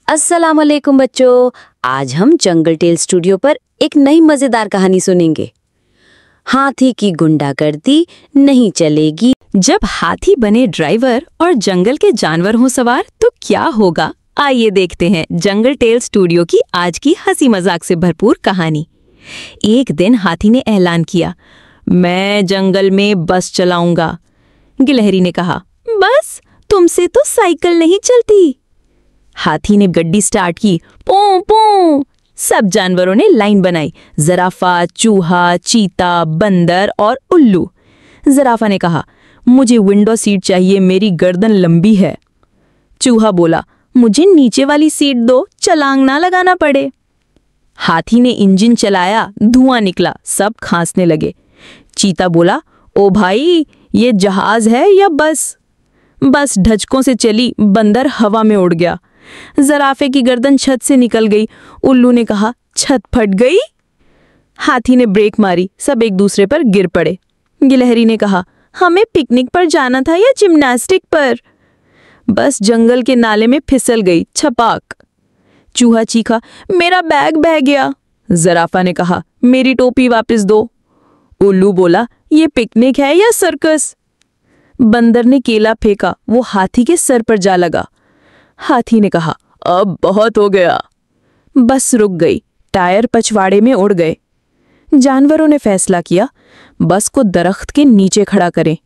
अस्सलाम वालेकुम बच्चों। आज हम जंगल टेल स्टूडियो पर एक नई मजेदार कहानी सुनेंगे। हाथी की गुंडागर्दी नहीं चलेगी। जब हाथी बने ड्राइवर और जंगल के जानवर हों सवार तो क्या होगा, आइए देखते हैं जंगल टेल स्टूडियो की आज की हंसी मजाक से भरपूर कहानी। एक दिन हाथी ने ऐलान किया, मैं जंगल में बस चलाऊंगा। गिलहरी ने कहा, बस तुमसे तो साइकिल नहीं चलती। हाथी ने गड्डी स्टार्ट की, पों पों। सब जानवरों ने लाइन बनाई, ज़राफ़ा, चूहा, चीता, बंदर और उल्लू। ज़राफ़ा ने कहा, मुझे विंडो सीट चाहिए, मेरी गर्दन लंबी है। चूहा बोला, मुझे नीचे वाली सीट दो, छलांग ना लगाना पड़े। हाथी ने इंजन चलाया, धुआं निकला, सब खांसने लगे। चीता बोला, ओ भाई, ये जहाज है या बस? बस ढचकों से चली, बंदर हवा में उड़ गया। ज़राफ़े की गर्दन छत से निकल गई। उल्लू ने कहा, छत फट गई। हाथी ने ब्रेक मारी, सब एक दूसरे पर गिर पड़े। गिलहरी ने कहा, हमें पिकनिक पर जाना था या जिम्नास्टिक पर? बस जंगल के नाले में फिसल गई, छपाक। चूहा चीखा, मेरा बैग बह गया। ज़राफ़ा ने कहा, मेरी टोपी वापस दो। उल्लू बोला, ये पिकनिक है या सर्कस? बंदर ने केला फेंका, वो हाथी के सर पर जा लगा। हाथी ने कहा, अब बहुत हो गया। बस रुक गई, टायर पछवाड़े में उड़ गए। जानवरों ने फैसला किया, बस को दरख्त के नीचे खड़ा करें।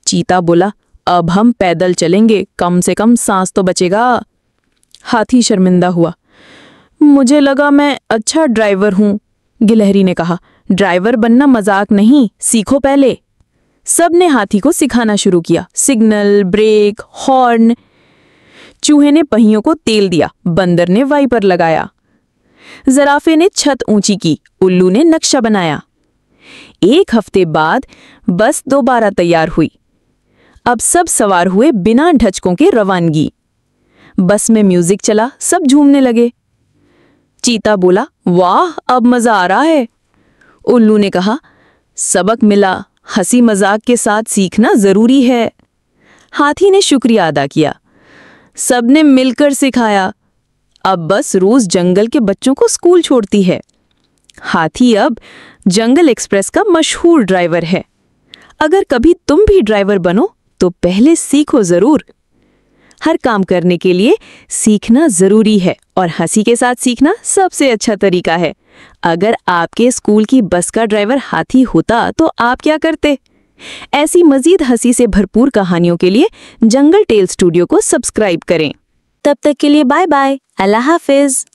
चीता बोला, अब हम पैदल चलेंगे, कम से कम सांस तो बचेगा। हाथी शर्मिंदा हुआ, मुझे लगा मैं अच्छा ड्राइवर हूं। गिलहरी ने कहा, ड्राइवर बनना मजाक नहीं, सीखो पहले। सब ने हाथी को सिखाना शुरू किया, सिग्नल, ब्रेक, हॉर्न। चूहे ने पहियों को तेल दिया, बंदर ने वाइपर लगाया। ज़राफ़े ने छत ऊंची की, उल्लू ने नक्शा बनाया। एक हफ्ते बाद बस दोबारा तैयार हुई। अब सब सवार हुए बिना ढचकों के रवानगी। बस में म्यूजिक चला, सब झूमने लगे। चीता बोला, वाह, अब मजा आ रहा है। उल्लू ने कहा, सबक मिला, हंसी मजाक के साथ सीखना जरूरी है। हाथी ने शुक्रिया अदा किया, सबने मिलकर सिखाया। अब बस रोज जंगल के बच्चों को स्कूल छोड़ती है। हाथी अब जंगल एक्सप्रेस का मशहूर ड्राइवर है। अगर कभी तुम भी ड्राइवर बनो तो पहले सीखो जरूर। हर काम करने के लिए सीखना जरूरी है और हंसी के साथ सीखना सबसे अच्छा तरीका है। अगर आपके स्कूल की बस का ड्राइवर हाथी होता तो आप क्या करते? ऐसी मजीद हंसी से भरपूर कहानियों के लिए जंगल टेल स्टूडियो को सब्सक्राइब करें। तब तक के लिए बाय बाय, अल्लाह हाफिज।